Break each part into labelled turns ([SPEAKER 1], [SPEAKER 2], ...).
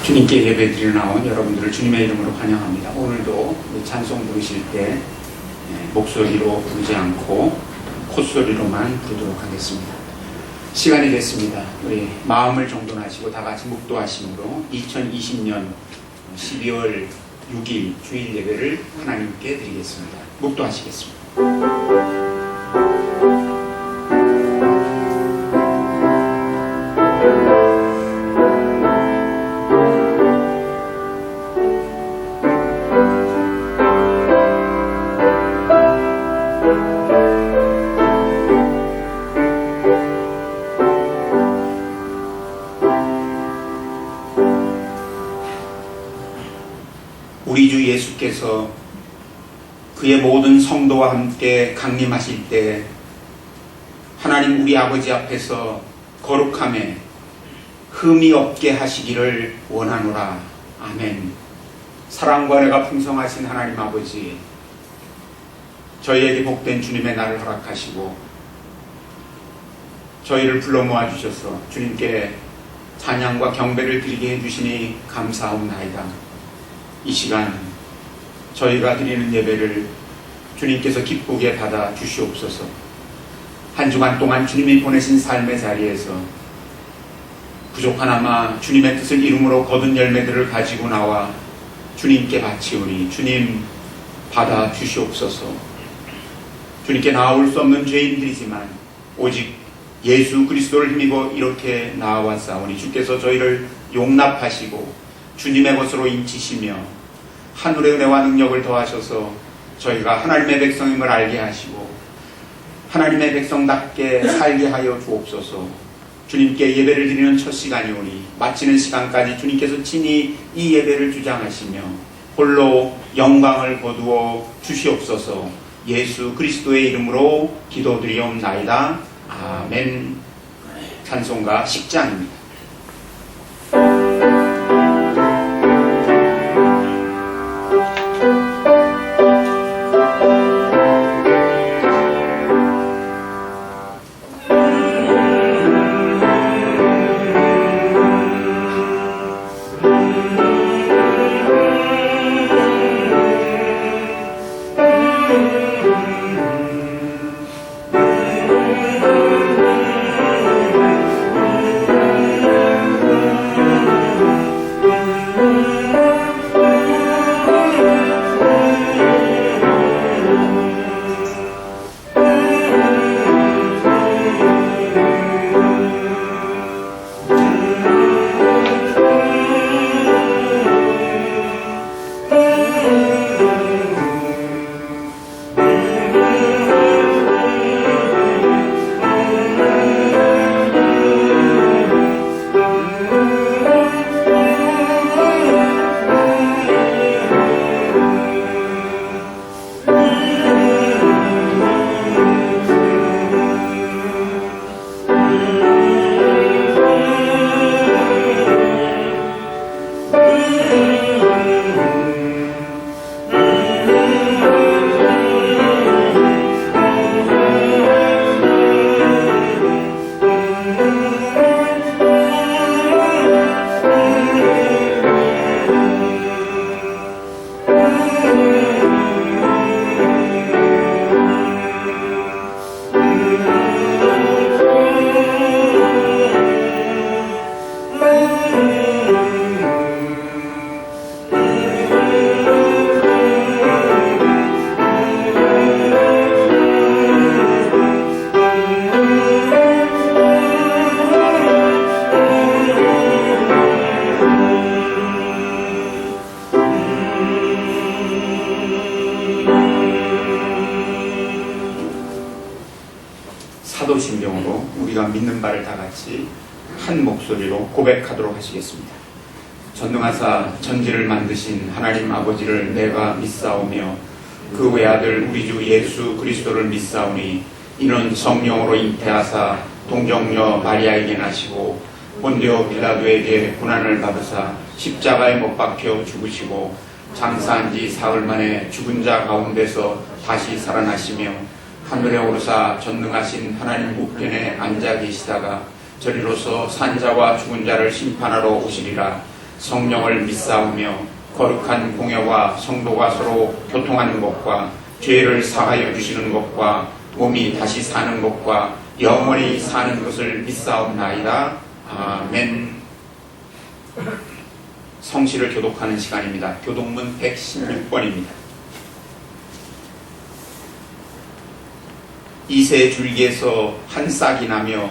[SPEAKER 1] 주님께 예배드리러 나온 여러분들을 주님의 이름으로 환영합니다. 오늘도 찬송 부르실 때 목소리로 부르지 않고 콧소리로만 부르도록 하겠습니다. 시간이 됐습니다. 우리 마음을 정돈하시고 다 같이 묵도하심으로 2020년 12월 6일 주일 예배를 하나님께 드리겠습니다. 묵도하시겠습니다. 우리 주 예수께서 그의 모든 성도와 함께 강림하실 때 하나님 우리 아버지 앞에서 거룩함에 흠이 없게 하시기를 원하노라. 아멘. 사랑과 은혜가 풍성하신 하나님 아버지, 저희에게 복된 주님의 날을 허락하시고 저희를 불러 모아주셔서 주님께 찬양과 경배를 드리게 해주시니 감사하옵나이다. 이 시간 저희가 드리는 예배를 주님께서 기쁘게 받아 주시옵소서. 한 주간 동안 주님이 보내신 삶의 자리에서 부족하나마 주님의 뜻을 이름으로 거둔 열매들을 가지고 나와 주님께 바치오니 주님 받아 주시옵소서. 주님께 나아올 수 없는 죄인들이지만 오직 예수 그리스도를 힘입어 이렇게 나아왔사오니 주께서 저희를 용납하시고 주님의 것으로 인치시며 하늘의 은혜와 능력을 더하셔서 저희가 하나님의 백성임을 알게 하시고 하나님의 백성답게 살게 하여 주옵소서. 주님께 예배를 드리는 첫 시간이오니 마치는 시간까지 주님께서 친히 이 예배를 주장하시며 홀로 영광을 거두어 주시옵소서. 예수 그리스도의 이름으로 기도드리옵나이다. 아멘. 찬송가 10장입니다. 사도신경으로 우리가 믿는 바를 다 같이 한 목소리로 고백하도록 하시겠습니다. 전능하사 천지를 만드신 하나님 아버지를 내가 믿사오며 그 외아들 우리 주 예수 그리스도를 믿사오니 이는 성령으로 잉태하사 동정녀 마리아에게 나시고 본디오 빌라도에게 고난을 받으사 십자가에 못 박혀 죽으시고 장사한 지 사흘 만에 죽은 자 가운데서 다시 살아나시며 하늘에 오르사 전능하신 하나님 우편에 앉아 계시다가 저리로서 산자와 죽은 자를 심판하러 오시리라. 성령을 믿사오며 거룩한 공회와 성도가 서로 교통하는 것과 죄를 사하여 주시는 것과 몸이 다시 사는 것과 영원히 사는 것을 믿사옵나이다. 아멘. 성시를 교독하는 시간입니다. 교독문 116번입니다. 이새 줄기에서 한 싹이 나며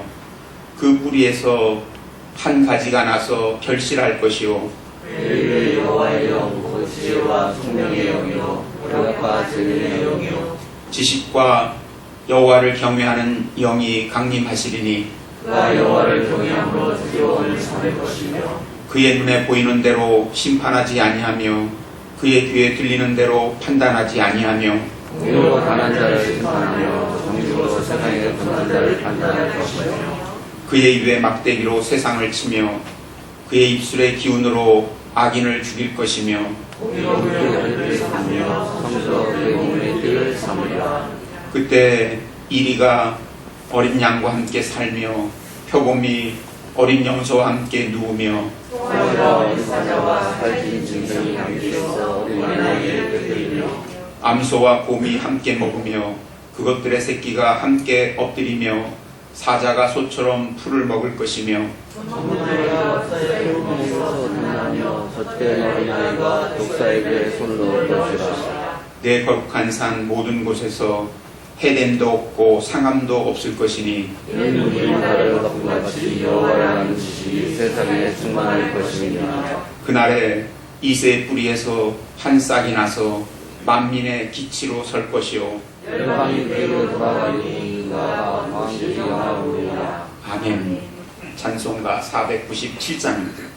[SPEAKER 1] 그 뿌리에서 한 가지가 나서 결실할 것이요
[SPEAKER 2] 그 여호와의 영 곧 지혜와 총명의 영이요 오력과 진리의 영이요
[SPEAKER 1] 지식과 여호와를 경외하는 영이 강림하시리니
[SPEAKER 2] 그가 여호와를 경외함으로 두려움을 참을 것이며
[SPEAKER 1] 그의 눈에 보이는 대로 심판하지 아니하며 그의 귀에 들리는 대로 판단하지 아니하며
[SPEAKER 2] 공의로 강한 자를 심판하며 정직으로 세상의 분한 자를 판단할 것이며
[SPEAKER 1] 그의 입에 막대기로 세상을 치며 그의 입술의 기운으로 악인을 죽일 것이며
[SPEAKER 2] 공의로 그의 뜰을 삼으며 성실로 그의 몸의 뜰을 삼으리라.
[SPEAKER 1] 그때 이리가 어린 양과 함께 살며 표범이 어린 염소와 함께 누우며
[SPEAKER 2] 소아와 어린 사자와 살찐 짐승이 함께 있어 어린 양에게 뜯기며
[SPEAKER 1] 암소와 곰이 함께 먹으며 그것들의 새끼가 함께 엎드리며 사자가 소처럼 풀을 먹을 것이며
[SPEAKER 2] 천부들과 독사의 손에서 등나며 젖된 어린아이가 독사에게 손을 놓을 것이라.
[SPEAKER 1] 내 거룩한 산 모든 곳에서 해됨도 없고 상함도 없을 것이니
[SPEAKER 2] 이는 우리 나라의 같이 여호와의 하는 지식이 세상에 충만할 것입니다.
[SPEAKER 1] 그날에 이새의 뿌리에서 한 싹이 나서 만민의 기치로 설 것이요
[SPEAKER 2] 열방이 그에게 돌아가니 그가 왕국이 영화로우리라.
[SPEAKER 1] 아멘. 찬송가 497장입니다.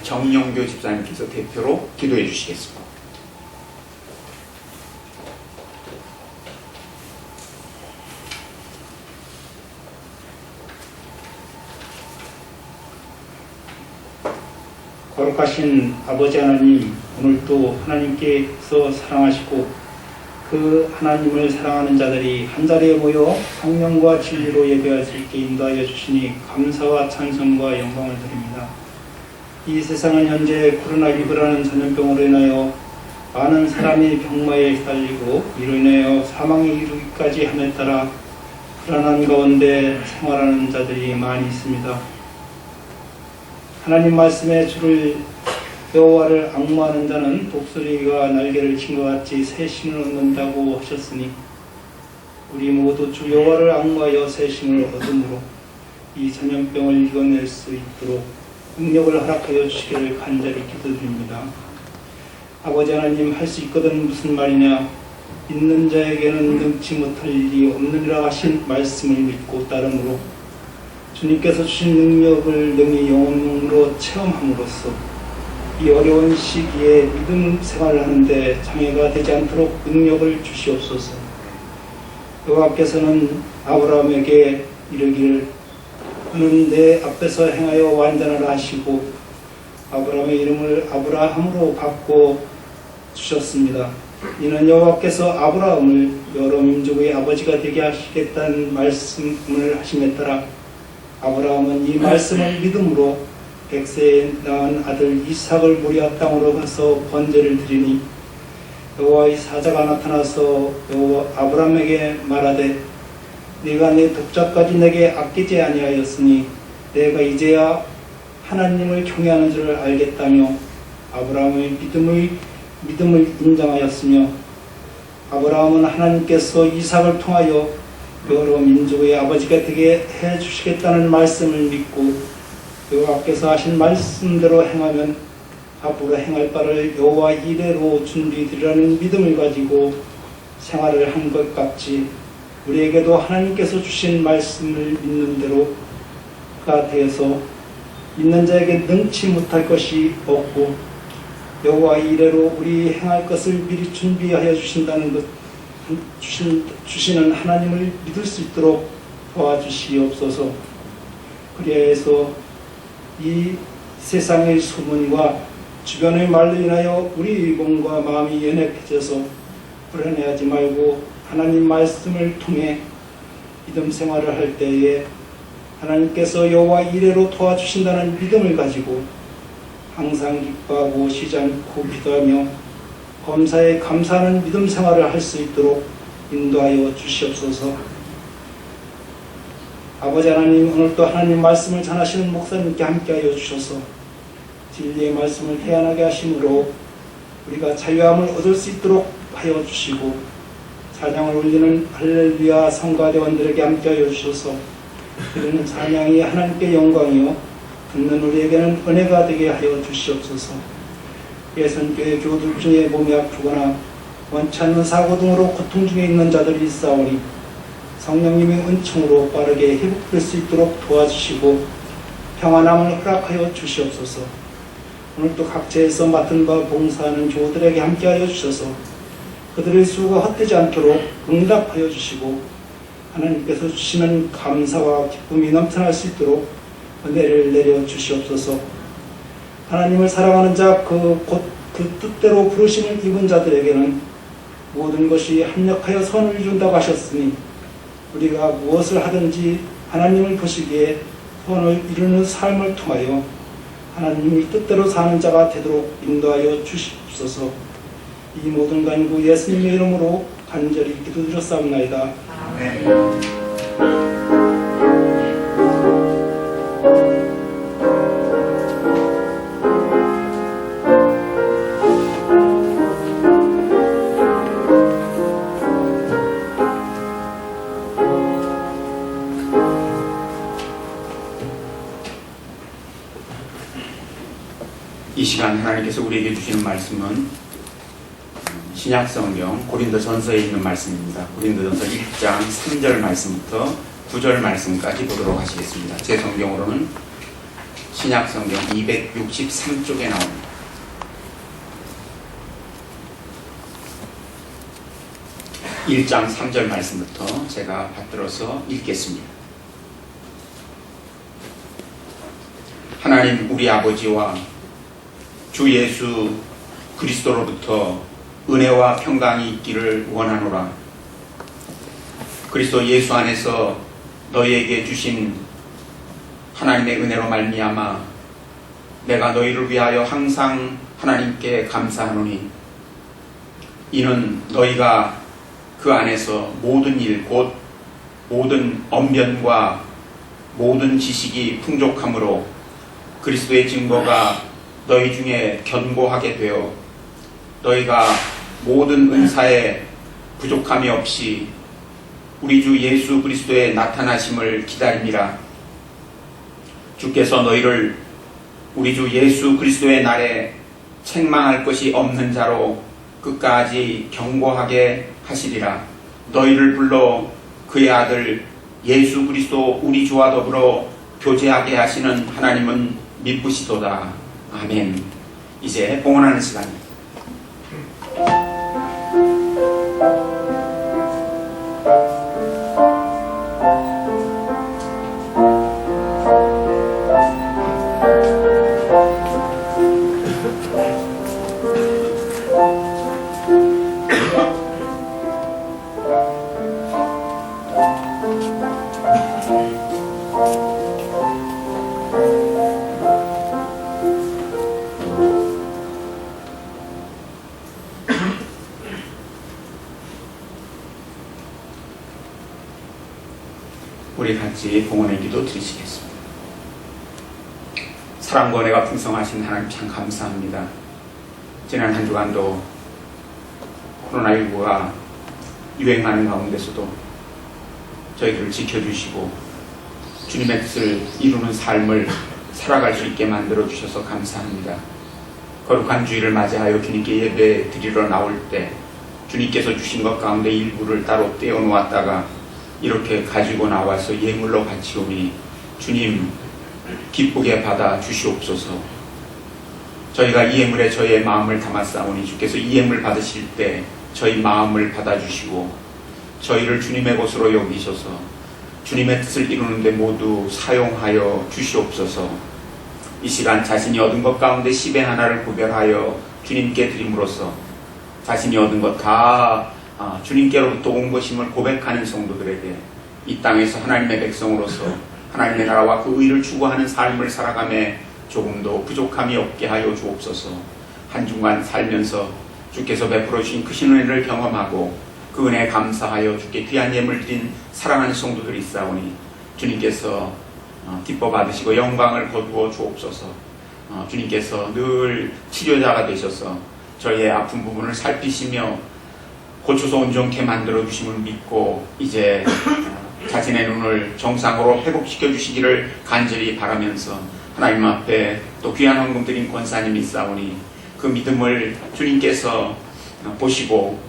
[SPEAKER 1] 정영교 집사님께서 대표로 기도해 주시겠습니다.
[SPEAKER 3] 거룩하신 아버지 하나님, 오늘도 하나님께서 사랑하시고 그 하나님을 사랑하는 자들이 한자리에 모여 성령과 진리로 예배할 수 있게 인도하여 주시니 감사와 찬송과 영광을 드립니다. 이 세상은 현재 코로나19라는 전염병으로 인하여 많은 사람이 병마에 시달리고 이로 인하여 사망에 이르기까지 함에 따라 불안한 가운데 생활하는 자들이 많이 있습니다. 하나님 말씀의 주를 여호와를 앙모하는 자는 독수리가 날개를 친 것 같이 새 신을 얻는다고 하셨으니 우리 모두 주 여호와를 앙모하여 새 신을 얻음으로 이 전염병을 이겨낼 수 있도록 능력을 허락하여 주시기를 간절히 기도드립니다. 아버지 하나님, 할 수 있거든 무슨 말이냐, 믿는 자에게는 능치 못할 일이 없느니라 하신 말씀을 믿고 따름으로 주님께서 주신 능력을 능히 영혼으로 체험함으로써 이 어려운 시기에 믿음 생활을 하는데 장애가 되지 않도록 능력을 주시옵소서. 여호와께서는 아브라함에게 이르기를 그는 내 앞에서 행하여 완전하라 하시고 아브라함의 이름을 아브라함으로 바꿔 주셨습니다. 이는 여호와께서 아브라함을 여러 민족의 아버지가 되게 하시겠다는 말씀을 하심에 따라 아브라함은 이 말씀을 믿음으로 100세에 낳은 아들 이삭을 모리아 땅으로 가서 번제를 드리니 여호와의 사자가 나타나서 아브라함에게 말하되 네가 내 독자까지 내게 아끼지 아니하였으니 내가 이제야 하나님을 경외하는 줄을 알겠다며 아브라함의 믿음을 인정하였으며 아브라함은 하나님께서 이삭을 통하여 여러 민족의 아버지가 되게 해주시겠다는 말씀을 믿고 여호와께서 하신 말씀대로 행하면 앞으로 행할 바를 여호와 이래로 준비되리라는 믿음을 가지고 생활을 한 것 같이 우리에게도 하나님께서 주신 말씀을 믿는 대로가 되어서 믿는 자에게 능치 못할 것이 없고 여호와 이래로 우리 행할 것을 미리 준비하여 주신다는 것, 주시는 하나님을 믿을 수 있도록 도와주시옵소서. 그리하여서 이 세상의 소문과 주변의 말로 인하여 우리 몸과 마음이 연약해져서 불안해하지 말고 하나님 말씀을 통해 믿음 생활을 할 때에 하나님께서 여호와 이래로 도와주신다는 믿음을 가지고 항상 기뻐하고 쉬지 않고 기도하며 범사에 감사하는 믿음 생활을 할 수 있도록 인도하여 주시옵소서. 아버지 하나님, 오늘도 하나님 말씀을 전하시는 목사님께 함께하여 주셔서 진리의 말씀을 태어나게 하심으로 우리가 자유함을 얻을 수 있도록 하여 주시고 찬양을 올리는 할렐루야 성가대원들에게 함께하여 주셔서 그들은 찬양이 하나님께 영광이요 듣는 우리에게는 은혜가 되게 하여 주시옵소서. 예선교회 교우들 중에 몸이 아프거나 원치 않는 사고 등으로 고통 중에 있는 자들이 있사오니 성령님의 은총으로 빠르게 회복될 수 있도록 도와주시고 평안함을 허락하여 주시옵소서. 오늘도 각처에서 맡은 바 봉사하는 교우들에게 함께하여 주셔서 그들의 수고가 헛되지 않도록 응답하여 주시고 하나님께서 주시는 감사와 기쁨이 넘쳐날 수 있도록 은혜를 내려 주시옵소서. 하나님을 사랑하는 자, 그 뜻대로 부르심을 입은 자들에게는 모든 것이 합력하여 선을 이룬다고 하셨으니 우리가 무엇을 하든지 하나님을 보시기에 선을 이루는 삶을 통하여 하나님의 뜻대로 사는 자가 되도록 인도하여 주시옵소서. 이 모든 간구 예수님의 이름으로 간절히 기도드렸사옵나이다. 아멘.
[SPEAKER 1] 이 시간 하나님께서 우리에게 주시는 말씀은 신약성경 고린도전서에 있는 말씀입니다. 고린도전서 1장 3절 말씀부터 9절 말씀까지 보도록 하시겠습니다. 제 성경으로는 신약성경 263쪽에 나옵니다. (1장 3절) 말씀부터 제가 받들어서 읽겠습니다. 하나님 우리 아버지와 주 예수 그리스도로부터 은혜와 평강이 있기를 원하노라. 그리스도 예수 안에서 너희에게 주신 하나님의 은혜로 말미암아 내가 너희를 위하여 항상 하나님께 감사하노니 이는 너희가 그 안에서 모든 일 곧 모든 언변과 모든 지식이 풍족함으로 그리스도의 증거가 너희 중에 견고하게 되어 너희가 모든 은사에 부족함이 없이 우리 주 예수 그리스도의 나타나심을 기다립니다. 주께서 너희를 우리 주 예수 그리스도의 날에 책망할 것이 없는 자로 끝까지 견고하게 하시리라. 너희를 불러 그의 아들 예수 그리스도 우리 주와 더불어 교제하게 하시는 하나님은 미쁘시도다. 아멘. 이제 봉헌하는 시간입니다. 우리 같이 봉헌의 기도 드리시겠습니다. 사랑과 은혜가 풍성하신 하나님 참 감사합니다. 지난 한 주간도 코로나19가 유행하는 가운데서도 저희들을 지켜주시고 주님의 뜻을 이루는 삶을 살아갈 수 있게 만들어 주셔서 감사합니다. 거룩한 주일을 맞이하여 주님께 예배 드리러 나올 때 주님께서 주신 것 가운데 일부를 따로 떼어 놓았다가 이렇게 가지고 나와서 예물로 바치오니 주님 기쁘게 받아 주시옵소서. 저희가 이 예물에 저희의 마음을 담았사오니 주께서 이 예물 받으실 때 저희 마음을 받아주시고 저희를 주님의 것으로 여기셔서 주님의 뜻을 이루는 데 모두 사용하여 주시옵소서. 이 시간 자신이 얻은 것 가운데 10의 하나를 구별하여 주님께 드림으로써 자신이 얻은 것 다 주님께로부터 온 것임을 고백하는 성도들에게 이 땅에서 하나님의 백성으로서 하나님의 나라와 그 의를 추구하는 삶을 살아가며 조금도 부족함이 없게 하여 주옵소서. 한 주간 살면서 주께서 베풀어 주신 크신 은혜를 경험하고 그 은혜에 감사하여 주께 귀한 예물 드린 사랑하는 성도들이 있사오니 주님께서 기뻐 받으시고 영광을 거두어 주옵소서. 주님께서 늘 치료자가 되셔서 저희의 아픈 부분을 살피시며 고쳐서 온전케 만들어 주심을 믿고 이제 자신의 눈을 정상으로 회복시켜 주시기를 간절히 바라면서 하나님 앞에 또 귀한 헌금 드린 권사님이 있사오니 그 믿음을 주님께서 보시고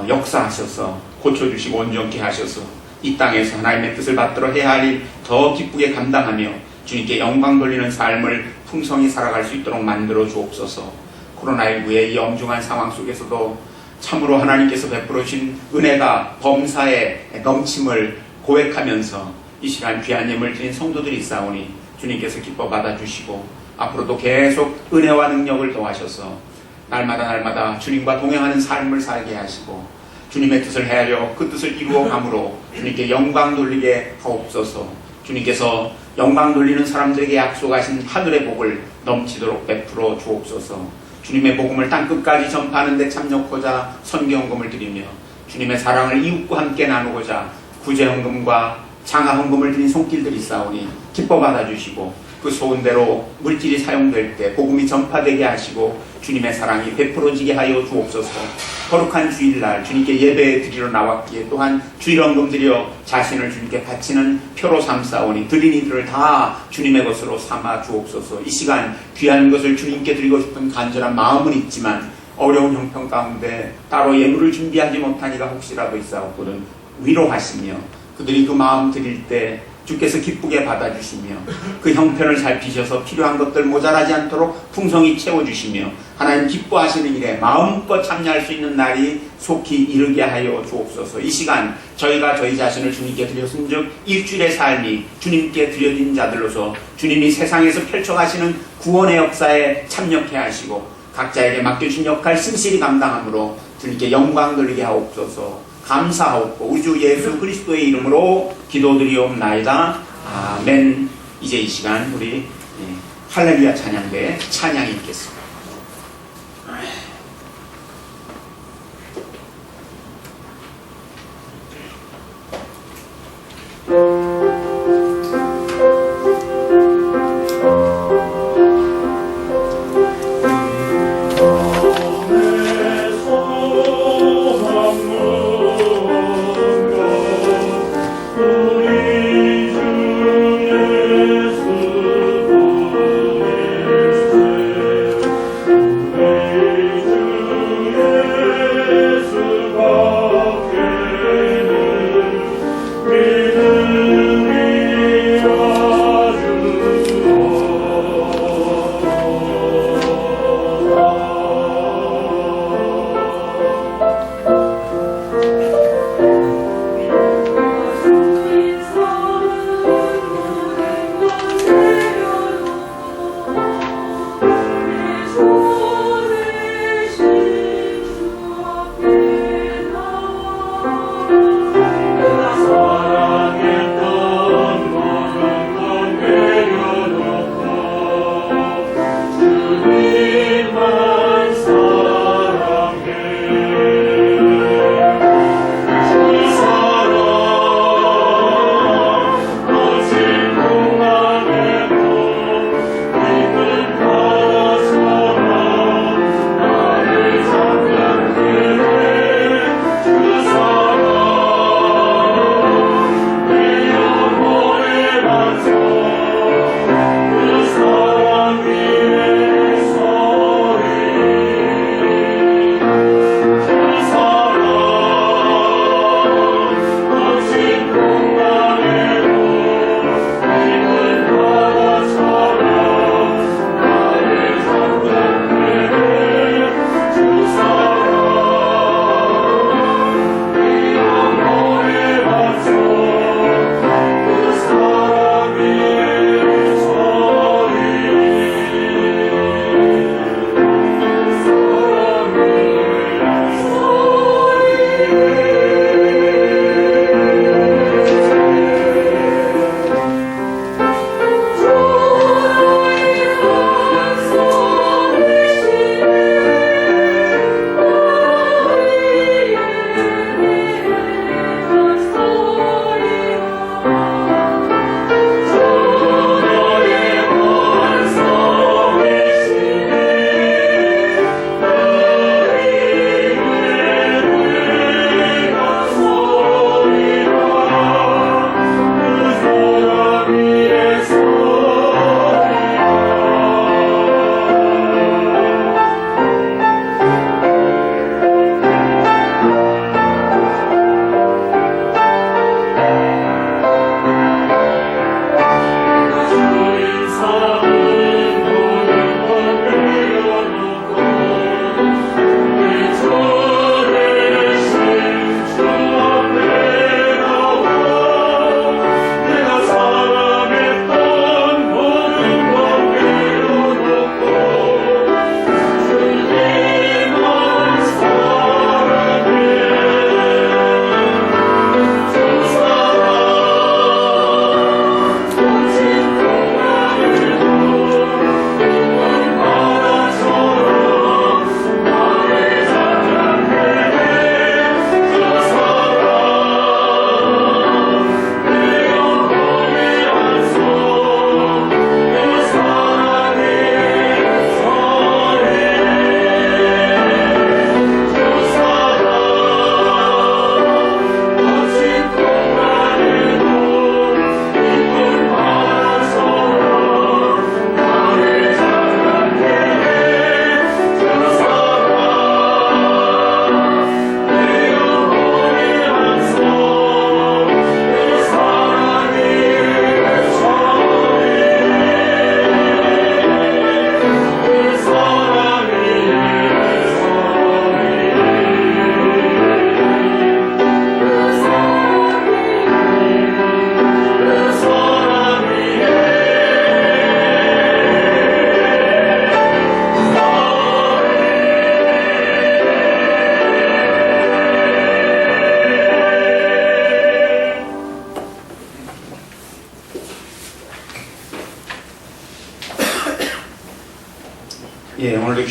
[SPEAKER 1] 역사하셔서 고쳐주시고 온전케 하셔서 이 땅에서 하나님의 뜻을 받들어 해야 할 일 더 기쁘게 감당하며 주님께 영광 돌리는 삶을 풍성히 살아갈 수 있도록 만들어 주옵소서. 코로나19의 이 엄중한 상황 속에서도 참으로 하나님께서 베풀어 주신 은혜가 범사에 넘침을 고백하면서 이 시간 귀한 예물 드린 성도들이 있사오니 주님께서 기뻐 받아주시고 앞으로도 계속 은혜와 능력을 더하셔서 날마다 주님과 동행하는 삶을 살게 하시고 주님의 뜻을 헤아려 그 뜻을 이루어 감으로 주님께 영광 돌리게 하옵소서. 주님께서 영광 돌리는 사람들에게 약속하신 하늘의 복을 넘치도록 베풀어 주옵소서. 주님의 복음을 땅끝까지 전파하는 데 참여하고자 선교헌금을 드리며 주님의 사랑을 이웃과 함께 나누고자 구제헌금과 장화헌금을 드린 손길들이 있사오니 기뻐 받아주시고 그 소원대로 물질이 사용될 때 복음이 전파되게 하시고 주님의 사랑이 베풀어지게 하여 주옵소서. 거룩한 주일날 주님께 예배 드리러 나왔기에 또한 주일헌금 드려 자신을 주님께 바치는 표로 삼사오니 드린 이들을 다 주님의 것으로 삼아 주옵소서. 이 시간 귀한 것을 주님께 드리고 싶은 간절한 마음은 있지만 어려운 형편 가운데 따로 예물을 준비하지 못한 이가 혹시라도 있사옵거든 위로하시며 그들이 그 마음 드릴 때 주께서 기쁘게 받아주시며 그 형편을 살피셔서 필요한 것들 모자라지 않도록 풍성히 채워주시며 하나님 기뻐하시는 일에 마음껏 참여할 수 있는 날이 속히 이르게 하여 주옵소서. 이 시간 저희가 저희 자신을 주님께 드렸은즉 일주일의 삶이 주님께 드려진 자들로서 주님이 세상에서 펼쳐가시는 구원의 역사에 참여케 하시고 각자에게 맡겨주신 역할 신실히 감당함으로 주님께 영광 돌리게 하옵소서. 감사하옵고 우리 주 예수 그리스도의 이름으로 기도드리옵나이다. 아멘. 이제 이 시간 우리 할렐루야 찬양대에 찬양이 있겠습니다.
[SPEAKER 4] 우리 주 예수 그리스도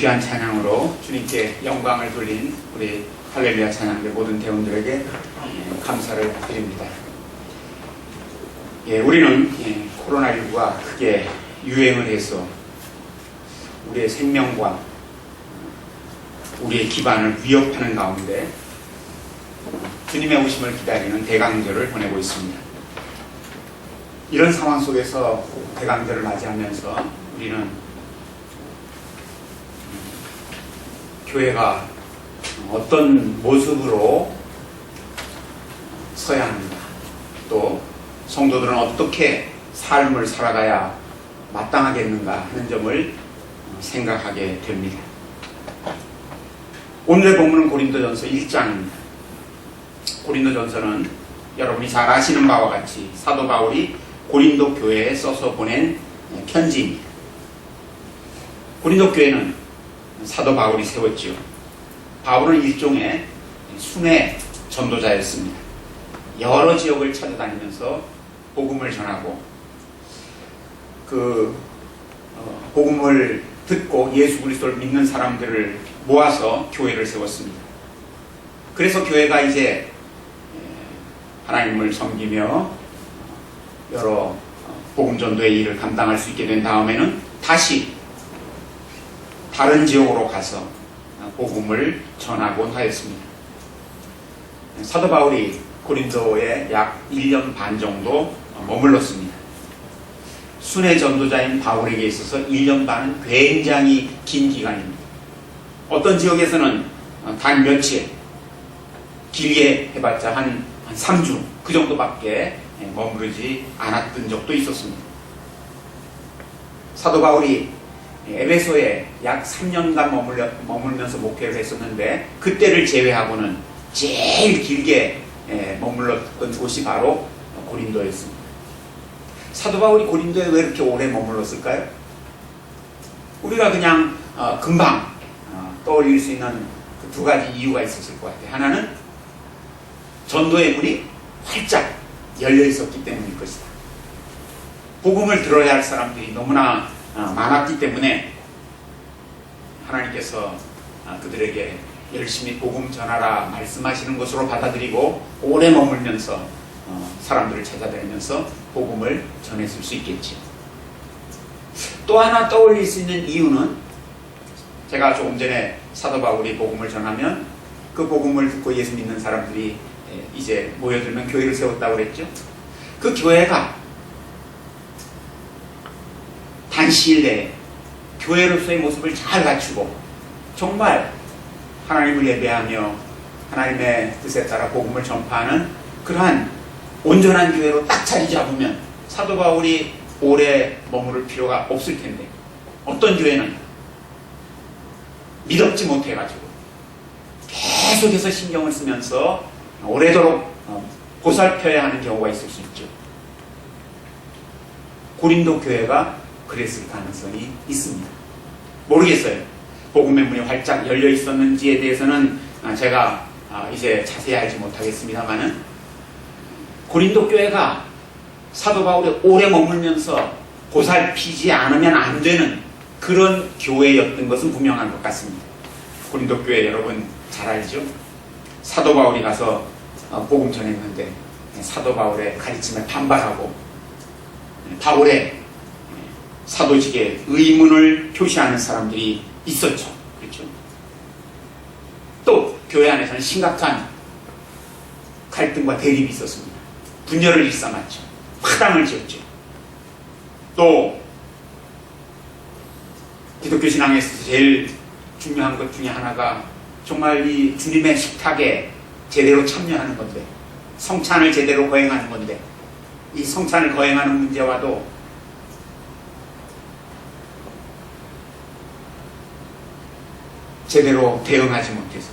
[SPEAKER 1] 귀한 찬양으로 주님께 영광을 돌린 우리 할렐루야 찬양대 모든 대원들에게 감사를 드립니다. 우리는 코로나19가 크게 유행을 해서 우리의 생명과 우리의 기반을 위협하는 가운데 주님의 오심을 기다리는 대강절을 보내고 있습니다. 이런 상황 속에서 대강절을 맞이하면서 우리는 교회가 어떤 모습으로 서야 하는가, 또 성도들은 어떻게 삶을 살아가야 마땅하겠는가 하는 점을 생각하게 됩니다. 오늘의 본문은 고린도전서 1장입니다. 고린도전서는 여러분이 잘 아시는 바와 같이 사도 바울이 고린도 교회에 써서 보낸 편지입니다. 고린도 교회는 사도 바울이 세웠지요. 바울은 일종의 순회 전도자였습니다. 여러 지역을 찾아다니면서 복음을 전하고 그 복음을 듣고 예수 그리스도를 믿는 사람들을 모아서 교회를 세웠습니다. 그래서 교회가 이제 하나님을 섬기며 여러 복음 전도의 일을 감당할 수 있게 된 다음에는 다시 다른 지역으로 가서 복음을 전하곤 하였습니다. 사도 바울이 고린도에 약 1년 반 정도 머물렀습니다. 순회 전도자인 바울에게 있어서 1년 반은 굉장히 긴 기간입니다. 어떤 지역에서는 단 며칠, 길게 해봤자 한 3주 그 정도밖에 머무르지 않았던 적도 있었습니다. 사도 바울이 에베소에 약 3년간 머물면서 목회를 했었는데 그때를 제외하고는 제일 길게 머물렀던 곳이 바로 고린도였습니다. 사도 바울이 고린도에 왜 이렇게 오래 머물렀을까요? 우리가 그냥 금방 떠올릴 수 있는 그 두 가지 이유가 있었을 것 같아요. 하나는 전도의 문이 활짝 열려 있었기 때문일 것이다. 복음을 들어야 할 사람들이 너무나 많았기 때문에 하나님께서 그들에게 열심히 복음 전하라 말씀하시는 것으로 받아들이고 오래 머물면서 사람들을 찾아다니면서 복음을 전했을 수 있겠지. 또 하나 떠올릴 수 있는 이유는 제가 조금 전에 사도 바울이 복음을 전하면 그 복음을 듣고 예수 믿는 사람들이 이제 모여들면 교회를 세웠다고 그랬죠. 그 교회가 단시일 내에 교회로서의 모습을 잘 갖추고 정말 하나님을 예배하며 하나님의 뜻에 따라 복음을 전파하는 그러한 온전한 교회로 딱 자리 잡으면 사도 바울이 오래 머무를 필요가 없을 텐데 어떤 교회는 믿었지 못해가지고 계속해서 신경을 쓰면서 오래도록 보살펴야 하는 경우가 있을 수 있죠. 고린도 교회가 그랬을 가능성이 있습니다. 모르겠어요. 복음의 문이 활짝 열려 있었는지에 대해서는 제가 이제 자세히 알지 못하겠습니다만은 고린도 교회가 사도 바울이 오래 머물면서 보살피지 않으면 안 되는 그런 교회였던 것은 분명한 것 같습니다. 고린도 교회 여러분 잘 알죠? 사도 바울이 가서 복음 전했는데 사도 바울의 가르침에 반발하고 바울의 사도직에 의문을 표시하는 사람들이 있었죠. 그렇죠? 또 교회 안에서는 심각한 갈등과 대립이 있었습니다. 분열을 일삼았죠. 화당을 지었죠. 또 기독교 신앙에 있어서 제일 중요한 것 중에 하나가 정말 이 주님의 식탁에 제대로 참여하는 건데 성찬을 제대로 거행하는 건데 이 성찬을 거행하는 문제와도 제대로 대응하지 못해서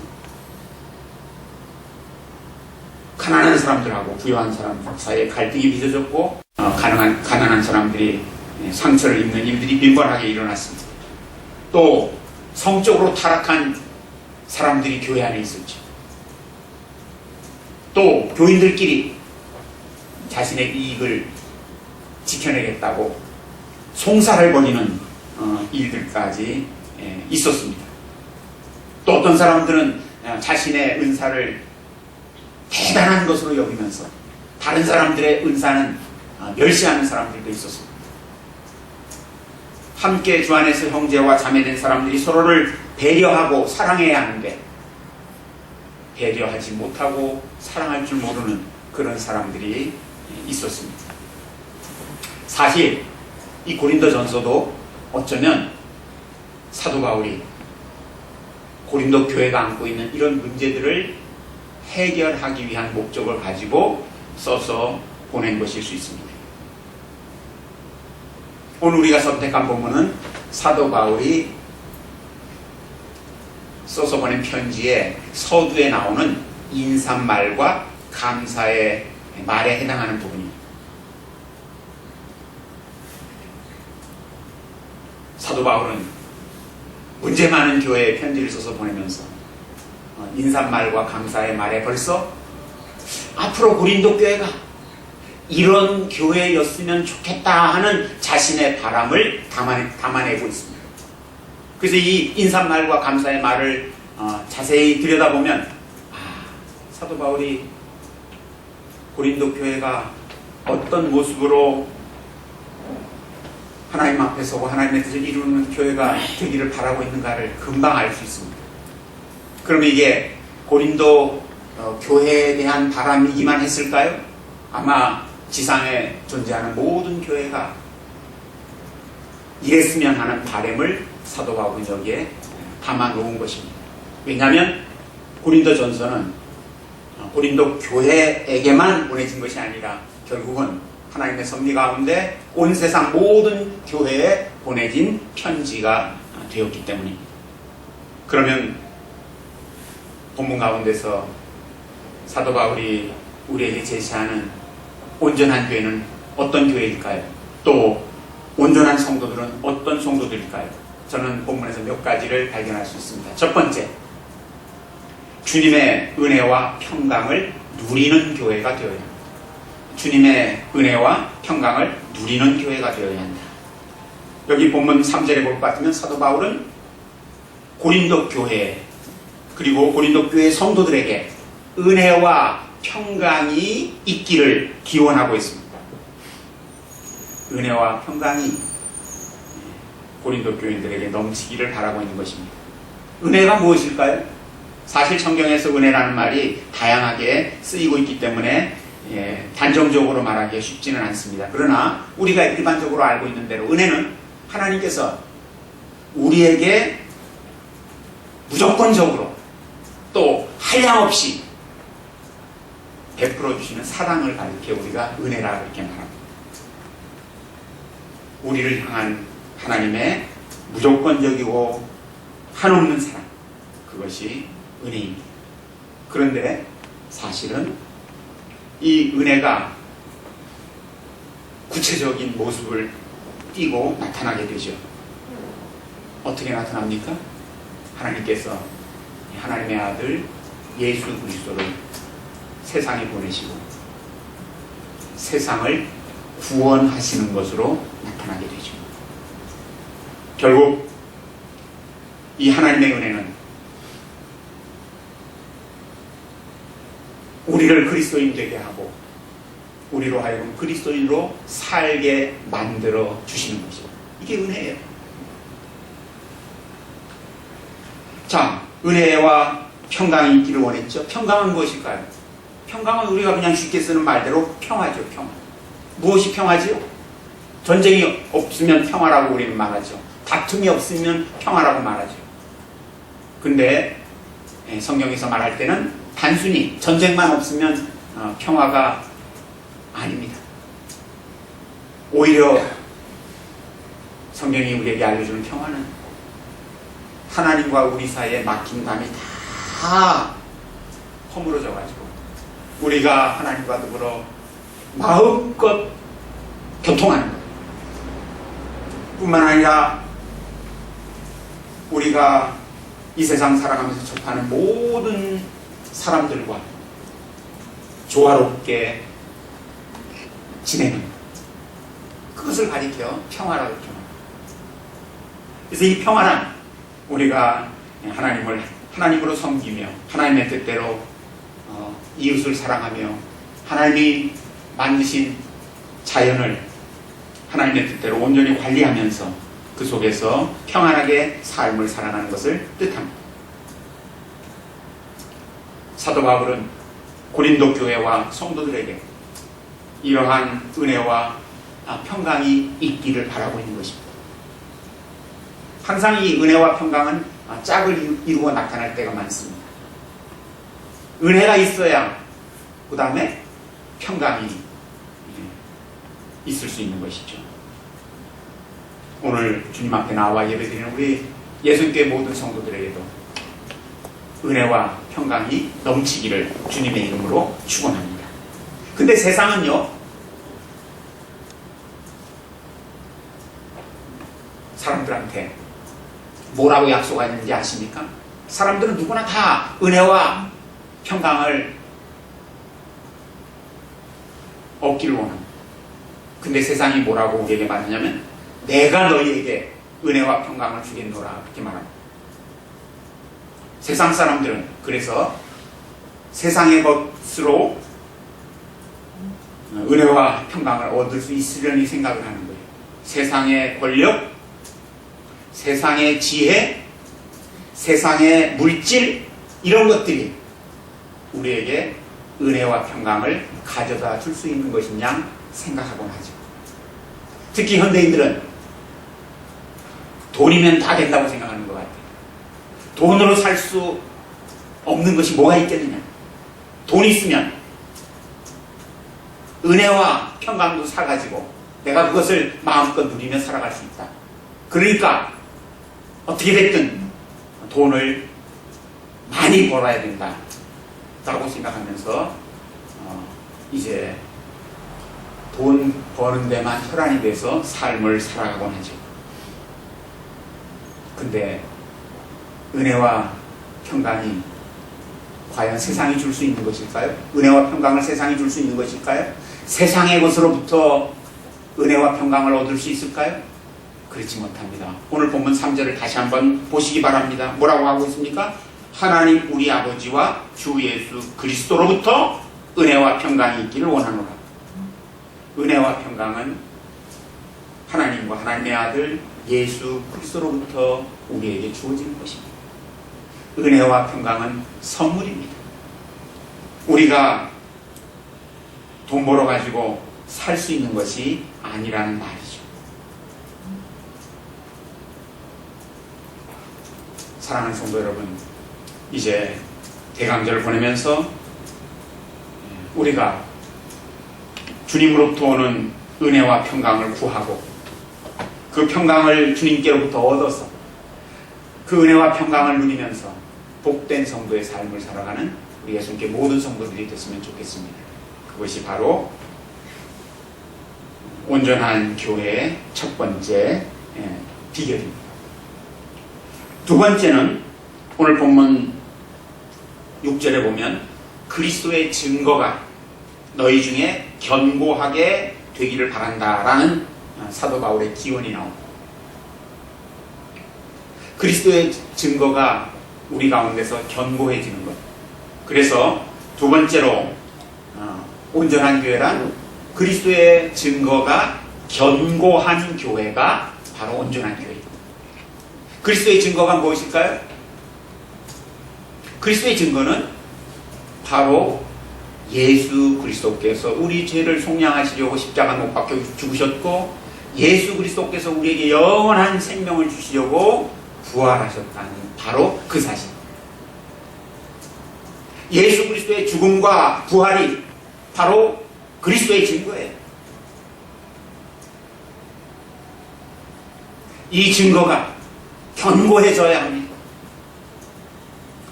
[SPEAKER 1] 가난한 사람들하고 부유한 사람들 사이에 갈등이 빚어졌고 가난한 사람들이 상처를 입는 일들이 빈번하게 일어났습니다. 또 성적으로 타락한 사람들이 교회 안에 있었죠. 또 교인들끼리 자신의 이익을 지켜내겠다고 송사를 벌이는 일들까지 있었습니다. 또 어떤 사람들은 자신의 은사를 대단한 것으로 여기면서 다른 사람들의 은사는 멸시하는 사람들도 있었습니다. 함께 주 안에서 형제와 자매된 사람들이 서로를 배려하고 사랑해야 하는데 배려하지 못하고 사랑할 줄 모르는 그런 사람들이 있었습니다. 사실 이 고린도전서도 어쩌면 사도 바울이 고린도 교회가 안고 있는 이런 문제들을 해결하기 위한 목적을 가지고 써서 보낸 것일 수 있습니다. 오늘 우리가 선택한 본문은 사도 바울이 써서 보낸 편지의 서두에 나오는 인사말과 감사의 말에 해당하는 부분입니다. 사도 바울은 문제 많은 교회에 편지를 써서 보내면서 인사말과 감사의 말에 벌써 앞으로 고린도 교회가 이런 교회였으면 좋겠다 하는 자신의 바람을 담아내고 있습니다. 그래서 이 인사말과 감사의 말을 자세히 들여다보면 사도 바울이 고린도 교회가 어떤 모습으로 하나님 앞에 서고 하나님의 뜻을 이루는 교회가 되기를 바라고 있는가를 금방 알 수 있습니다. 그러면 이게 고린도 교회에 대한 바람이기만 했을까요? 아마 지상에 존재하는 모든 교회가 이랬으면 하는 바람을 사도 바울은 여기에 담아 놓은 것입니다. 왜냐하면 고린도전서는 고린도 교회에게만 보내진 것이 아니라 결국은 하나님의 섭리 가운데 온 세상 모든 교회에 보내진 편지가 되었기 때문입니다. 그러면 본문 가운데서 사도 바울이 우리에게 제시하는 온전한 교회는 어떤 교회일까요? 또 온전한 성도들은 어떤 성도들일까요? 저는 본문에서 몇 가지를 발견할 수 있습니다. 첫 번째, 주님의 은혜와 평강을 누리는 교회가 되어야 합니다. 주님의 은혜와 평강을 누리는 교회가 되어야 한다. 여기 본문 3절에 볼 것 같으면 사도 바울은 고린도 교회 그리고 고린도 교회 성도들에게 은혜와 평강이 있기를 기원하고 있습니다. 은혜와 평강이 고린도 교인들에게 넘치기를 바라고 있는 것입니다. 은혜가 무엇일까요? 사실 성경에서 은혜라는 말이 다양하게 쓰이고 있기 때문에 단정적으로 말하기가 쉽지는 않습니다. 그러나 우리가 일반적으로 알고 있는 대로 은혜는 하나님께서 우리에게 무조건적으로 또 한량없이 베풀어 주시는 사랑을 가리켜 우리가 은혜라 이렇게 말합니다. 우리를 향한 하나님의 무조건적이고 한없는 사랑, 그것이 은혜입니다. 그런데 사실은 이 은혜가 구체적인 모습을 띠고 나타나게 되죠. 어떻게 나타납니까? 하나님께서 하나님의 아들 예수 그리스도를 세상에 보내시고 세상을 구원하시는 것으로 나타나게 되죠. 결국 이 하나님의 은혜는 우리를 그리스도인 되게 하고 우리로 하여금 그리스도인으로 살게 만들어 주시는 것이죠. 이게 은혜예요. 자, 은혜와 평강이 있기를 원했죠. 평강은 무엇일까요? 평강은 우리가 그냥 쉽게 쓰는 말대로 평화죠. 평화. 무엇이 평화지요? 전쟁이 없으면 평화라고 우리는 말하죠. 다툼이 없으면 평화라고 말하죠. 근데 성경에서 말할 때는 단순히 전쟁만 없으면 평화가 아닙니다. 오히려 성경이 우리에게 알려주는 평화는 하나님과 우리 사이에 막힌 담이 다 허물어져 가지고 우리가 하나님과 더불어 마음껏 교통하는 것 뿐만 아니라 우리가 이 세상 살아가면서 접하는 모든 사람들과 조화롭게 지내는 그것을 가리켜 평화라고 이렇게 말합니다. 그래서 이 평화란 우리가 하나님으로 섬기며 하나님의 뜻대로 이웃을 사랑하며 하나님이 만드신 자연을 하나님의 뜻대로 온전히 관리하면서 그 속에서 평안하게 삶을 살아가는 것을 뜻합니다. 사도 바울은 고린도 교회와 성도들에게 이러한 은혜와 평강이 있기를 바라고 있는 것입니다. 항상 이 은혜와 평강은 짝을 이루어 나타날 때가 많습니다. 은혜가 있어야 그 다음에 평강이 있을 수 있는 것이죠. 오늘 주님 앞에 나와 예배드리는 우리 예수교회 모든 성도들에게도 은혜와 평강이 넘치기를 주님의 이름으로 축원합니다. 근데 세상은요, 사람들한테 뭐라고 약속하는지 아십니까? 사람들은 누구나 다 은혜와 평강을 얻기를 원합니다. 근데 세상이 뭐라고 우리에게 말하냐면 내가 너희에게 은혜와 평강을 주겠노라 그렇게 말합니다. 세상 사람들은 그래서 세상의 것으로 은혜와 평강을 얻을 수 있으려니 생각을 하는 거예요. 세상의 권력, 세상의 지혜, 세상의 물질 이런 것들이 우리에게 은혜와 평강을 가져다 줄 수 있는 것이냐 생각하곤 하죠. 특히 현대인들은 돈이면 다 된다고 생각하는 것 같아요. 돈으로 살 수 없는 것이 뭐가 있겠느냐. 돈 있으면 은혜와 평강도 사가지고 내가 그것을 마음껏 누리며 살아갈 수 있다. 그러니까 어떻게 됐든 돈을 많이 벌어야 된다 라고 생각하면서 이제 돈 버는 데만 혈안이 돼서 삶을 살아가곤 하죠. 근데 은혜와 평강이 과연 세상이 줄 수 있는 것일까요? 은혜와 평강을 세상이 줄 수 있는 것일까요? 세상의 것으로부터 은혜와 평강을 얻을 수 있을까요? 그렇지 못합니다. 오늘 본문 3절을 다시 한번 보시기 바랍니다. 뭐라고 하고 있습니까? 하나님 우리 아버지와 주 예수 그리스도로부터 은혜와 평강이 있기를 원하노라. 은혜와 평강은 하나님과 하나님의 아들 예수 그리스도로부터 우리에게 주어지는 것입니다. 은혜와 평강은 선물입니다. 우리가 돈 벌어가지고 살 수 있는 것이 아니라는 말이죠. 사랑하는 성도 여러분, 이제 대강절을 보내면서 우리가 주님으로부터 오는 은혜와 평강을 구하고 그 평강을 주님께로부터 얻어서 그 은혜와 평강을 누리면서 복된 성도의 삶을 살아가는 우리 예수님께 모든 성도들이 됐으면 좋겠습니다. 그것이 바로 온전한 교회의 첫 번째 비결입니다. 두 번째는 오늘 본문 6절에 보면 그리스도의 증거가 너희 중에 견고하게 되기를 바란다라는 사도 바울의 기원이 나옵니다. 그리스도의 증거가 우리 가운데서 견고해지는 것. 그래서 두 번째로 온전한 교회란 그리스도의 증거가 견고한 교회가 바로 온전한 교회입니다. 그리스도의 증거가 무엇일까요? 그리스도의 증거는 바로 예수 그리스도께서 우리 죄를 속량하시려고 십자가 못 박혀 죽으셨고 예수 그리스도께서 우리에게 영원한 생명을 주시려고 부활하셨다는 바로 그 사실. 예수 그리스도의 죽음과 부활이 바로 그리스도의 증거예요. 이 증거가 견고해져야 합니다.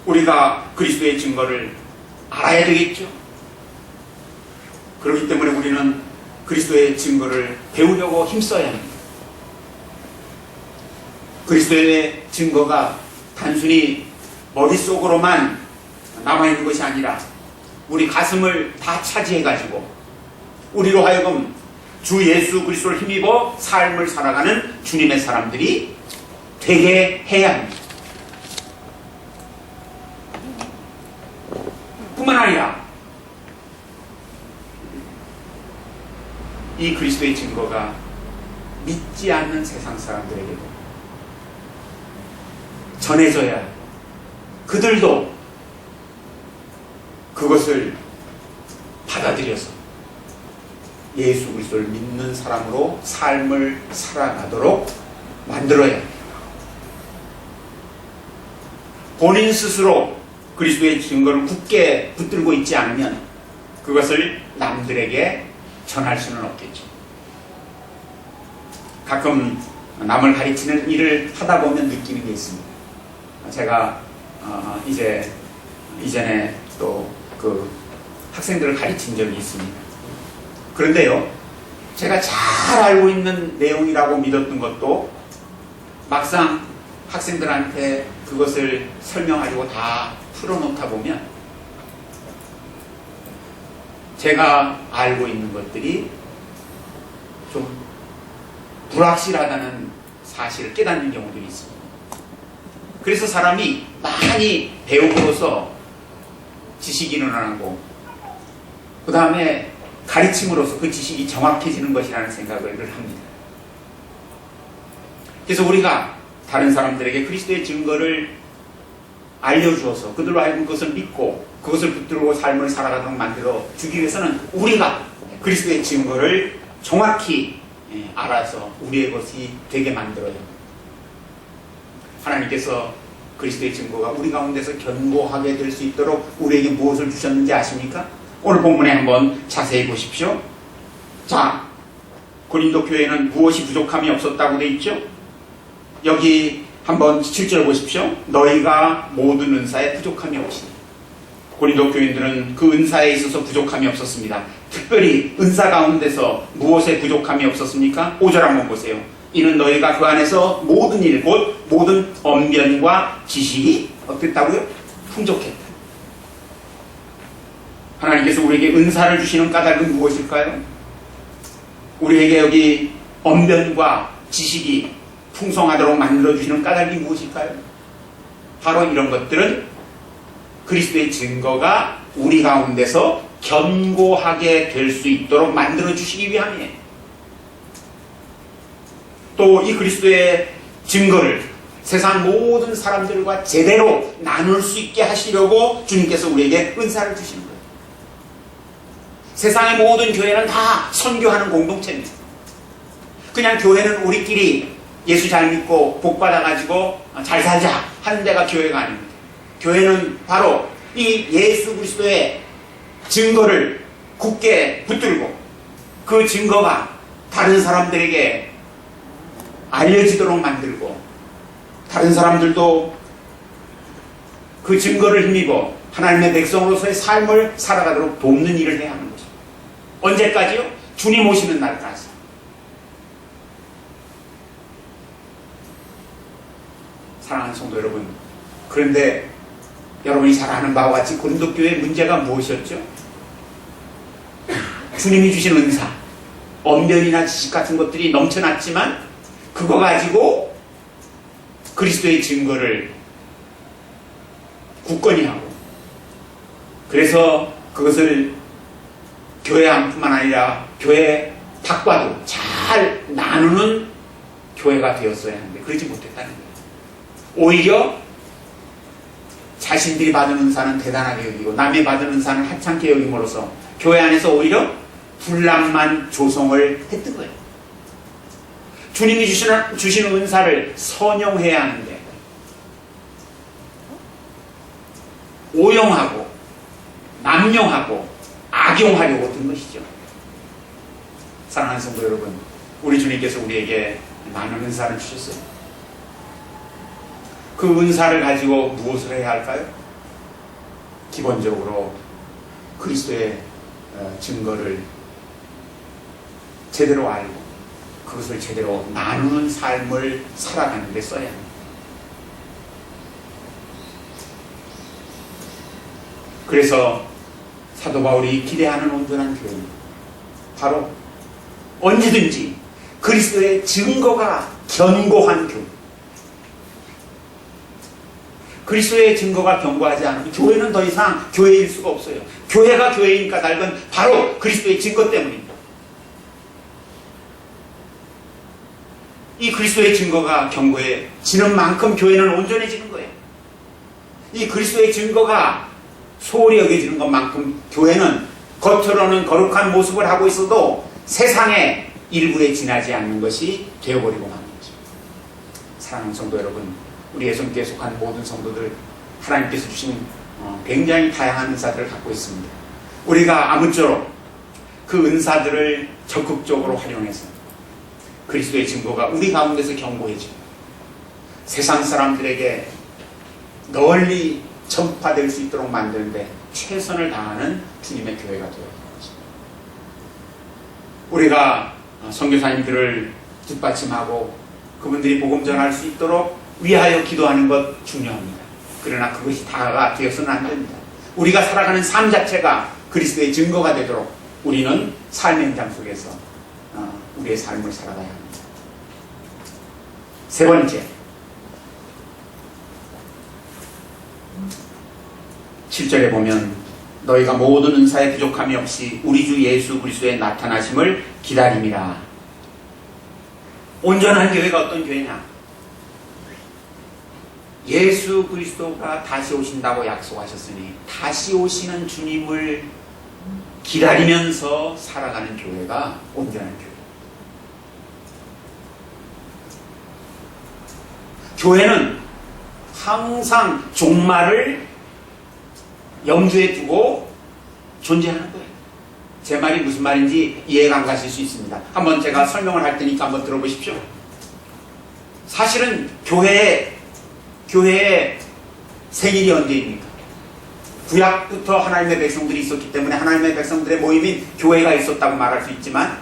[SPEAKER 1] 우리가 그리스도의 증거를 알아야 되겠죠. 그렇기 때문에 우리는 그리스도의 증거를 배우려고 힘써야 합니다. 그리스도의 증거가 단순히 머릿속으로만 남아있는 것이 아니라 우리 가슴을 다 차지해가지고 우리로 하여금 주 예수 그리스도를 힘입어 삶을 살아가는 주님의 사람들이 되게 해야 합니다. 아니라 이 그리스도의 증거가 믿지 않는 세상 사람들에게도 전해져야 그들도 그것을 받아들여서 예수 그리스도를 믿는 사람으로 삶을 살아가도록 만들어야 해요. 본인 스스로 그리스도의 증거를 굳게 붙들고 있지 않으면 그것을 남들에게 전할 수는 없겠죠. 가끔 남을 가르치는 일을 하다 보면 느끼는 게 있습니다. 제가 이전에 또 그 학생들을 가르친 적이 있습니다. 그런데요, 제가 잘 알고 있는 내용이라고 믿었던 것도 막상 학생들한테 그것을 설명하려고 다 풀어놓다 보면 제가 알고 있는 것들이 좀 불확실하다는 사실을 깨닫는 경우들이 있습니다. 그래서 사람이 많이 배움으로써 지식이 늘어나고 그 다음에 가르침으로써 그 지식이 정확해지는 것이라는 생각을 늘 합니다. 그래서 우리가 다른 사람들에게 그리스도의 증거를 알려주어서 그들로 하여금 그것을 믿고 그것을 붙들고 삶을 살아가도록 만들어 주기 위해서는 우리가 그리스도의 증거를 정확히 알아서 우리의 것이 되게 만들어야 합니다. 하나님께서 그리스도의 증거가 우리 가운데서 견고하게 될 수 있도록 우리에게 무엇을 주셨는지 아십니까? 오늘 본문에 한번 자세히 보십시오. 자, 고린도 교회는 무엇이 부족함이 없었다고 되어 있죠? 여기 한번 7절 보십시오. 너희가 모든 은사에 부족함이 없으니. 고린도 교인들은 그 은사에 있어서 부족함이 없었습니다. 특별히 은사 가운데서 무엇에 부족함이 없었습니까? 5절 한번 보세요. 이는 너희가 그 안에서 모든 일, 곧 모든 언변과 지식이 어땠다고요? 풍족했다. 하나님께서 우리에게 은사를 주시는 까닭은 무엇일까요? 우리에게 여기 언변과 지식이 풍성하도록 만들어주시는 까닭이 무엇일까요? 바로 이런 것들은 그리스도의 증거가 우리 가운데서 견고하게 될 수 있도록 만들어주시기 위함이에요. 또 이 그리스도의 증거를 세상 모든 사람들과 제대로 나눌 수 있게 하시려고 주님께서 우리에게 은사를 주시는 거예요. 세상의 모든 교회는 다 선교하는 공동체입니다. 그냥 교회는 우리끼리 예수 잘 믿고 복 받아가지고 잘 살자 하는 데가 교회가 아닙니다. 교회는 바로 이 예수 그리스도의 증거를 굳게 붙들고 그 증거가 다른 사람들에게 알려지도록 만들고 다른 사람들도 그 증거를 힘입어 하나님의 백성으로서의 삶을 살아가도록 돕는 일을 해야 하는 거죠. 언제까지요? 주님 오시는 날까지. 사랑하는 성도 여러분, 그런데 여러분이 잘 아는 바와 같이 고린도 교회의 문제가 무엇이었죠? 주님이 주신 은사, 언변이나 지식 같은 것들이 넘쳐났지만 그거 가지고 그리스도의 증거를 굳건히 하고 그래서 그것을 교회 안뿐만 아니라 교회 밖과도 잘 나누는 교회가 되었어야 하는데 그러지 못했다는 거예요. 오히려 자신들이 받은 은사는 대단하게 여기고 남이 받은 은사는 하찮게 여김으로써 교회 안에서 오히려 분란만 조성을 했던 거예요. 주님이 주시는 은사를 선용해야 하는데 오용하고 남용하고 악용하려고 든 것이죠. 사랑하는 성도 여러분, 우리 주님께서 우리에게 많은 은사를 주셨어요. 그 은사를 가지고 무엇을 해야 할까요? 기본적으로 그리스도의 증거를 제대로 알고 그것을 제대로 나누는 삶을 살아가는 데 써야 합니다. 그래서 사도 바울이 기대하는 온전한 교회는 바로 언제든지 그리스도의 증거가 견고한 교회, 그리스도의 증거가 견고하지 않으면 교회는 더 이상 교회일 수가 없어요. 교회가 교회인 까닭은 바로 그리스도의 증거 때문입니다. 이 그리스도의 증거가 견고해지는 만큼 교회는 온전해지는 거예요. 이 그리스도의 증거가 소홀히 여겨지는 것만큼 교회는 겉으로는 거룩한 모습을 하고 있어도 세상의 일부에 지나지 않는 것이 되어버리고 마는 거죠. 사랑하는 성도 여러분, 우리 예수님께 속한 모든 성도들, 하나님께서 주신 굉장히 다양한 은사들을 갖고 있습니다. 우리가 아무쪼록 그 은사들을 적극적으로 활용해서 그리스도의 증거가 우리 가운데서 견고해지고 세상 사람들에게 널리 전파될 수 있도록 만드는데 최선을 다하는 주님의 교회가 되어야 하는 것입니다. 우리가 선교사님들을 뒷받침하고 그분들이 복음 전할 수 있도록 위하여 기도하는 것 중요합니다. 그러나 그것이 다가 되어서는 안 됩니다. 우리가 살아가는 삶 자체가 그리스도의 증거가 되도록 우리는 삶의 현장 속에서 우리의 삶을 살아가야 합니다. 세 번째, 7절에 보면 너희가 모든 은사에 부족함이 없이 우리 주 예수 그리스도의 나타나심을 기다림이라. 온전한 교회가 어떤 교회냐? 예수 그리스도가 다시 오신다고 약속하셨으니 다시 오시는 주님을 기다리면서 살아가는 교회가 온전한 교회. 교회는 항상 종말을 염두에 두고 존재하는 거예요. 제 말이 무슨 말인지 이해가 안 가실 수 있습니다. 한번 제가 설명을 할 테니까 한번 들어보십시오. 사실은 교회의 생일이 언제입니까? 구약부터 하나님의 백성들이 있었기 때문에 하나님의 백성들의 모임인 교회가 있었다고 말할 수 있지만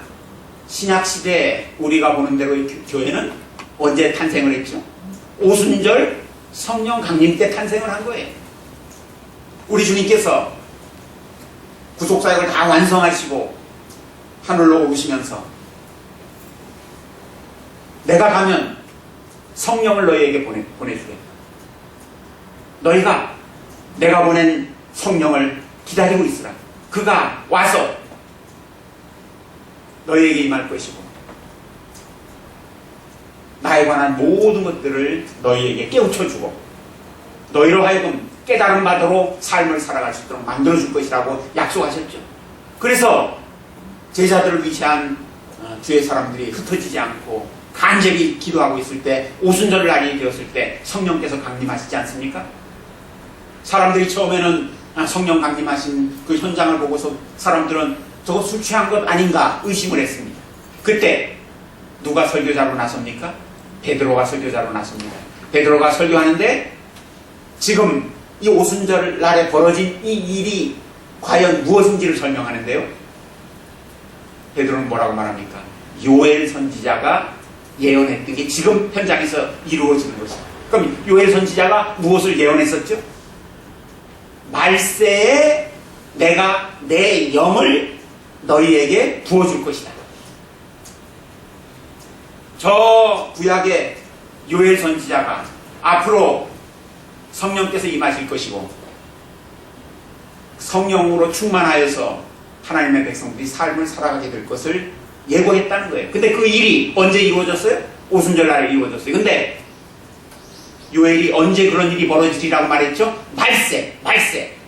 [SPEAKER 1] 신약시대에 우리가 보는 대로 교회는 언제 탄생을 했죠? 오순절 성령 강림 때 탄생을 한 거예요. 우리 주님께서 구속사역을 다 완성하시고 하늘로 오시면서 내가 가면 성령을 너희에게 보내주겠다. 너희가 내가 보낸 성령을 기다리고 있으라. 그가 와서 너희에게 임할 것이고 나에 관한 모든 것들을 너희에게 깨우쳐주고 너희로 하여금 깨달은 바대로 삶을 살아갈 수 있도록 만들어줄 것이라고 약속하셨죠. 그래서 제자들을 위시한 주의 사람들이 흩어지지 않고 간절히 기도하고 있을 때 오순절 날이 되었을 때 성령께서 강림하시지 않습니까? 사람들이 처음에는 성령 강림하신 그 현장을 보고서 사람들은 저거 술 취한 것 아닌가 의심을 했습니다. 그때 누가 설교자로 나섭니까? 베드로가 설교자로 나섭니다. 베드로가 설교하는데 지금 이 오순절 날에 벌어진 이 일이 과연 무엇인지를 설명하는데요. 베드로는 뭐라고 말합니까? 요엘 선지자가 예언했던 게 지금 현장에서 이루어지는 것입니다. 그럼 요엘 선지자가 무엇을 예언했었죠? 말세에 내가 내 영을 너희에게 부어줄 것이다. 저 구약의 요엘 선지자가 앞으로 성령께서 임하실 것이고 성령으로 충만하여서 하나님의 백성들이 삶을 살아가게 될 것을 예고했다는 거예요. 근데 그 일이 언제 이루어졌어요? 오순절 날에 이루어졌어요. 근데 요엘이 언제 그런 일이 벌어지리라고 말했죠?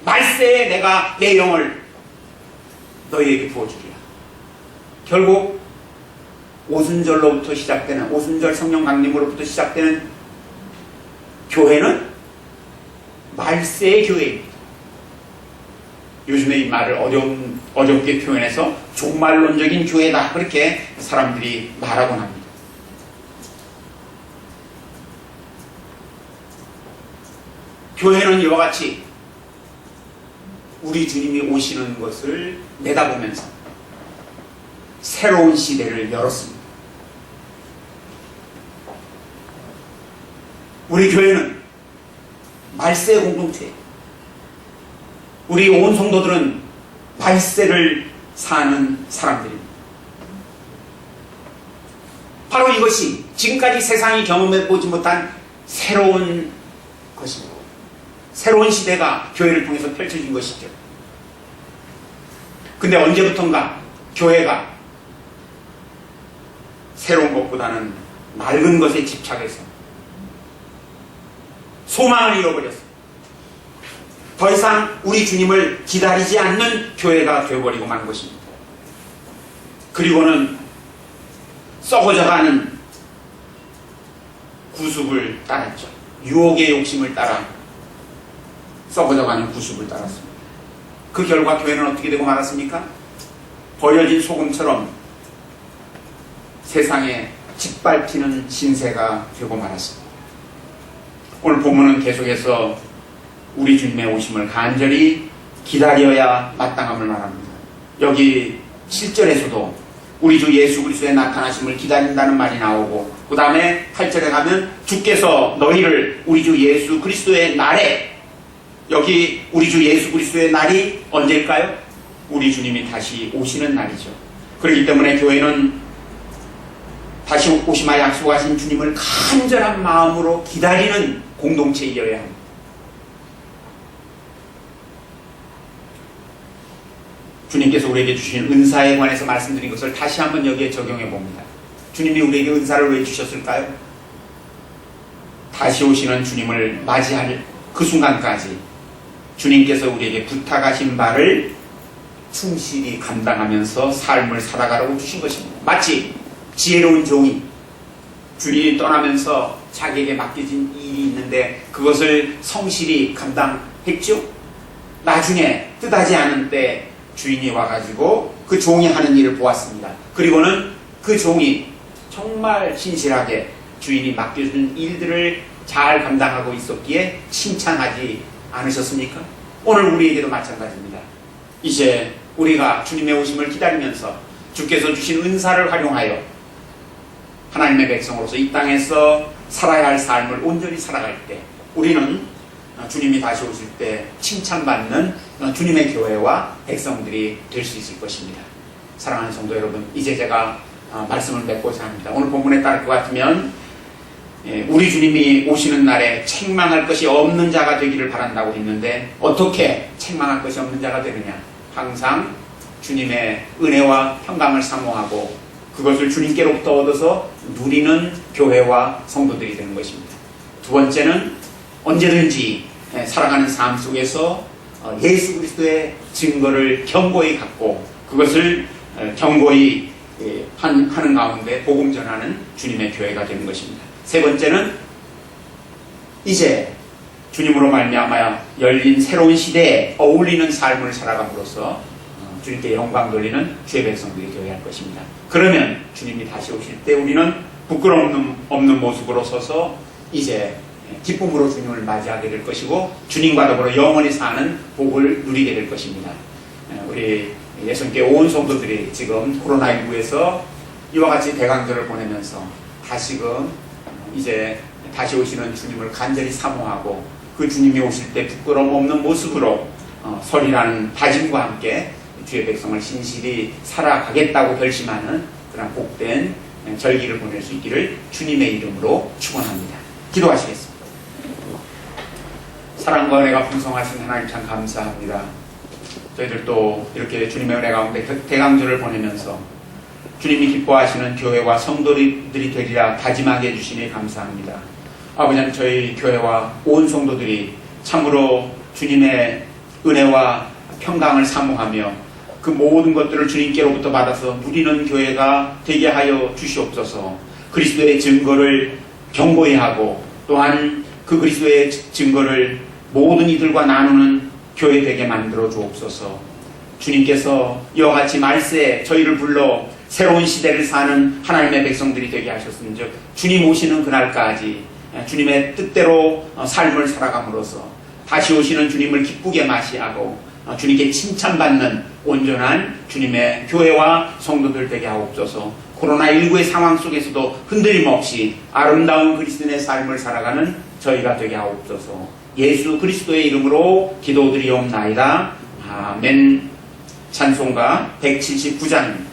[SPEAKER 1] 말세에 내가 내 영을 너희에게 부어주리라. 결국 오순절로부터 시작되는 오순절 성령 강림으로부터 시작되는 교회는 말세의 교회입니다. 요즘에 이 말을 어렵게 표현해서 종말론적인 교회다 그렇게 사람들이 말하곤 합니다. 교회는 이와 같이 우리 주님이 오시는 것을 내다보면서 새로운 시대를 열었습니다. 우리 교회는 말세 공동체, 우리 온 성도들은 말세를 사는 사람들입니다. 바로 이것이 지금까지 세상이 경험해보지 못한 새로운 것입니다. 새로운 시대가 교회를 통해서 펼쳐진 것이죠. 근데 언제부턴가 교회가 새로운 것보다는 낡은 것에 집착해서 소망을 잃어버렸어요. 더 이상 우리 주님을 기다리지 않는 교회가 되어버리고 만 것입니다. 그리고는 썩어져가는 구습을 따랐죠. 유혹의 욕심을 따라 썩어져가는 구습을 따랐습니다. 그 결과 교회는 어떻게 되고 말았습니까? 버려진 소금처럼 세상에 짓밟히는 신세가 되고 말았습니다. 오늘 본문은 계속해서 우리 주님의 오심을 간절히 기다려야 마땅함을 말합니다. 여기 7절에서도 우리 주 예수 그리스도의 나타나심을 기다린다는 말이 나오고, 그 다음에 8절에 가면 주께서 너희를 우리 주 예수 그리스도의 날에, 여기 우리 주 예수 그리스도의 날이 언제일까요? 우리 주님이 다시 오시는 날이죠. 그렇기 때문에 교회는 다시 오시마 약속하신 주님을 간절한 마음으로 기다리는 공동체이어야 합니다. 주님께서 우리에게 주신 은사에 관해서 말씀드린 것을 다시 한번 여기에 적용해 봅니다. 주님이 우리에게 은사를 왜 주셨을까요? 다시 오시는 주님을 맞이할 그 순간까지 주님께서 우리에게 부탁하신 바를 충실히 감당하면서 삶을 살아가라고 주신 것입니다. 마치 지혜로운 종이 주인이 떠나면서 자기에게 맡겨진 일이 있는데 그것을 성실히 감당했죠. 나중에 뜻하지 않은 때 주인이 와가지고 그 종이 하는 일을 보았습니다. 그리고는 그 종이 정말 신실하게 주인이 맡겨준 일들을 잘 감당하고 있었기에 칭찬하지 않으셨습니까? 오늘 우리에게도 마찬가지입니다. 이제 우리가 주님의 오심을 기다리면서 주께서 주신 은사를 활용하여 하나님의 백성으로서 이 땅에서 살아야 할 삶을 온전히 살아갈 때 우리는 주님이 다시 오실 때 칭찬받는 주님의 교회와 백성들이 될 수 있을 것입니다. 사랑하는 성도 여러분, 이제 제가 말씀을 맺고자 합니다. 오늘 본문에 따를 것 같으면 우리 주님이 오시는 날에 책망할 것이 없는 자가 되기를 바란다고 했는데, 어떻게 책망할 것이 없는 자가 되느냐? 항상 주님의 은혜와 평강을 사모하고 그것을 주님께로부터 얻어서 누리는 교회와 성도들이 되는 것입니다. 두 번째는 언제든지 살아가는 삶 속에서 예수 그리스도의 증거를 견고히 갖고 그것을 견고히 하는 가운데 복음 전하는 주님의 교회가 되는 것입니다. 세 번째는 이제 주님으로 말미암아 열린 새로운 시대에 어울리는 삶을 살아감으로써 주님께 영광 돌리는 주의 백성들이 되어야 할 것입니다. 그러면 주님이 다시 오실 때 우리는 부끄러움 없는 모습으로 서서 이제 기쁨으로 주님을 맞이하게 될 것이고 주님과 더불어 영원히 사는 복을 누리게 될 것입니다. 우리 예수님께 온 성도들이 지금 코로나19에서 이와 같이 대강절을 보내면서 다시금 이제 다시 오시는 주님을 간절히 사모하고 그 주님이 오실 때 부끄러움 없는 모습으로 설이라는 다짐과 함께 주의 백성을 신실히 살아가겠다고 결심하는 그런 복된 절기를 보낼 수 있기를 주님의 이름으로 축원합니다. 기도하시겠습니다. 사랑과 은혜가 풍성하신 하나님 참 감사합니다. 저희들도 이렇게 주님의 은혜 가운데 대강절을 보내면서 주님이 기뻐하시는 교회와 성도들이 되리라 다짐하게 해주시니 감사합니다. 아버지 하나님, 저희 교회와 온 성도들이 참으로 주님의 은혜와 평강을 사모하며 그 모든 것들을 주님께로부터 받아서 누리는 교회가 되게 하여 주시옵소서. 그리스도의 증거를 견고히 하고 또한 그 그리스도의 증거를 모든 이들과 나누는 교회 되게 만들어 주옵소서. 주님께서 이와 같이 말세에 저희를 불러 새로운 시대를 사는 하나님의 백성들이 되게 하셨음즉 주님 오시는 그날까지 주님의 뜻대로 삶을 살아감으로써 다시 오시는 주님을 기쁘게 맞이하고 주님께 칭찬받는 온전한 주님의 교회와 성도들 되게 하옵소서. 코로나19의 상황 속에서도 흔들림 없이 아름다운 그리스도인의 삶을 살아가는 저희가 되게 하옵소서. 예수 그리스도의 이름으로 기도드리옵나이다. 아멘. 찬송가 179장입니다.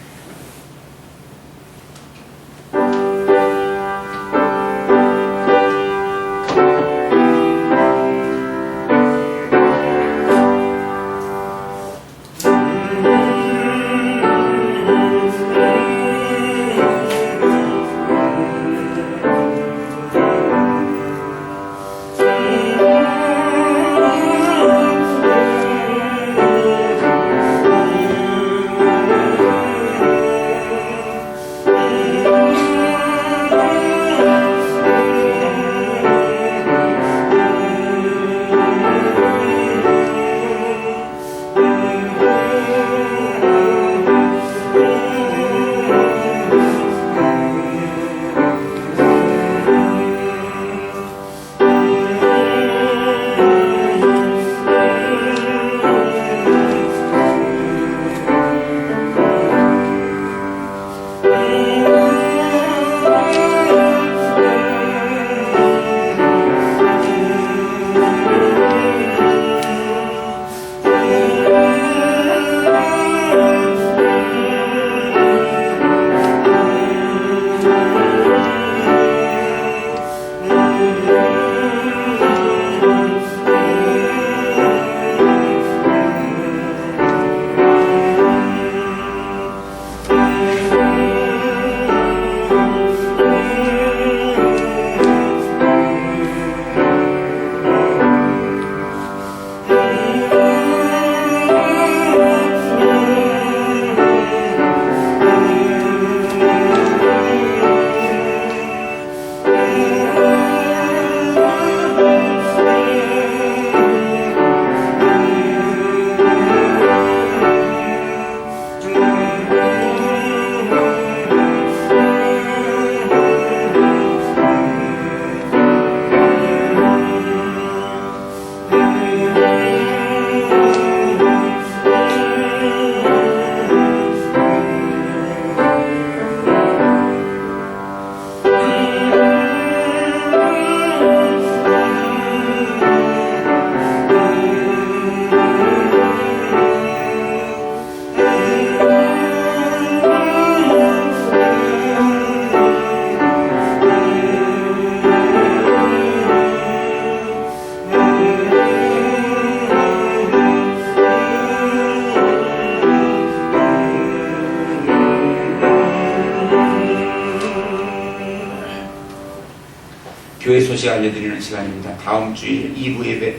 [SPEAKER 1] 소식 알려드리는 시간입니다. 다음 주일 2부 예배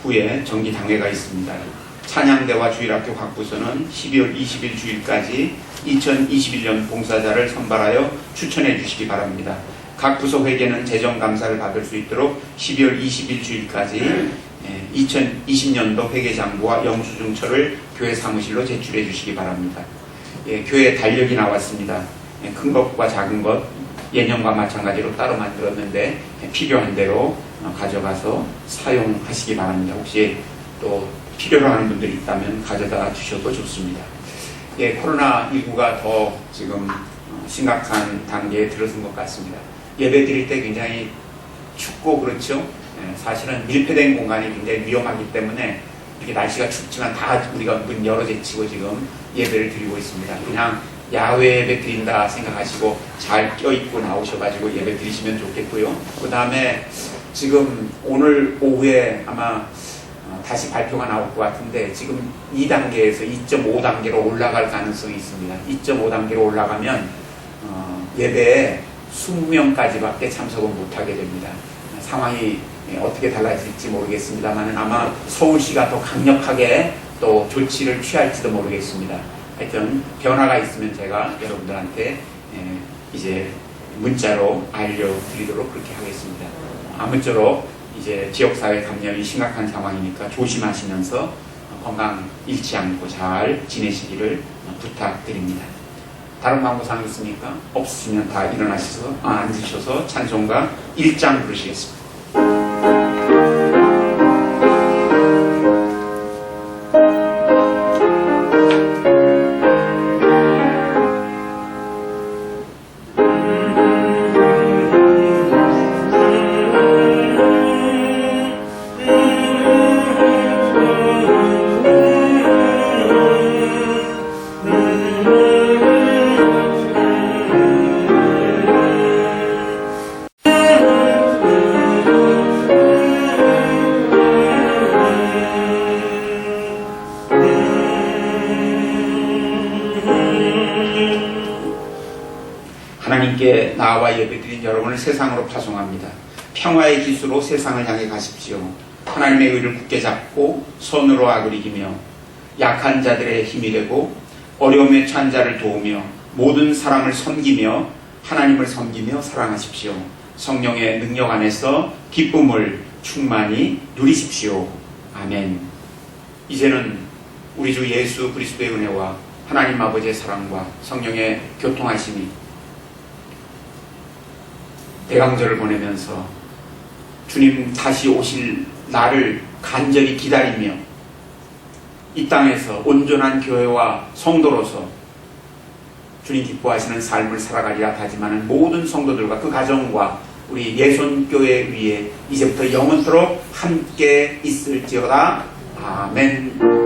[SPEAKER 1] 후에 정기 당회가 있습니다. 찬양대와 주일학교 각 부서는 12월 20일 주일까지 2021년 봉사자를 선발하여 추천해 주시기 바랍니다. 각 부서 회계는 재정감사를 받을 수 있도록 12월 20일 주일까지 2020년도 회계장부와 영수증서를 교회 사무실로 제출해 주시기 바랍니다. 교회 달력이 나왔습니다. 큰 것과 작은 것 예년과 마찬가지로 따로 만들었는데 필요한 대로 가져가서 사용하시기 바랍니다. 혹시 또 필요로 하는 분들이 있다면 가져다 주셔도 좋습니다. 코로나19가 더 지금 심각한 단계에 들어선 것 같습니다. 예배 드릴 때 굉장히 춥고 그렇죠. 사실은 밀폐된 공간이 굉장히 위험하기 때문에 이렇게 날씨가 춥지만 다 우리가 문 열어 제치고 지금 예배를 드리고 있습니다. 그냥 야외 예배 드린다 생각하시고 잘 껴입고 나오셔가지고 예배 드리시면 좋겠고요. 그 다음에 지금 오늘 오후에 아마 다시 발표가 나올 것 같은데 지금 2단계에서 2.5단계로 올라갈 가능성이 있습니다. 2.5단계로 올라가면 예배에 20명까지밖에 참석은 못하게 됩니다. 상황이 어떻게 달라질지 모르겠습니다만 아마 서울시가 더 강력하게 또 조치를 취할지도 모르겠습니다. 하여튼 변화가 있으면 제가 여러분들한테 이제 문자로 알려드리도록 그렇게 하겠습니다. 아무쪼록 이제 지역사회 감염이 심각한 상황이니까 조심하시면서 건강 잃지 않고 잘 지내시기를 부탁드립니다. 다른 광고사항 있습니까? 없으시면 다 일어나셔서 앉으셔서 찬송가 1장 부르시겠습니다. 하나님께 나와 예배드린 여러분을 세상으로 파송합니다. 평화의 기수로 세상을 향해 가십시오. 하나님의 의를 굳게 잡고 손으로 악을 이기며 약한 자들의 힘이 되고 어려움에 처한 자를 도우며 모든 사람을 섬기며 하나님을 섬기며 사랑하십시오. 성령의 능력 안에서 기쁨을 충만히 누리십시오. 아멘. 이제는 우리 주 예수 그리스도의 은혜와 하나님 아버지의 사랑과 성령의 교통하심이 대강절을 보내면서 주님 다시 오실 날을 간절히 기다리며 이 땅에서 온전한 교회와 성도로서 주님 기뻐하시는 삶을 살아가리라 하지만 모든 성도들과 그 가정과 우리 예손교회 위에 이제부터 영원토록 함께 있을지어다. 아멘.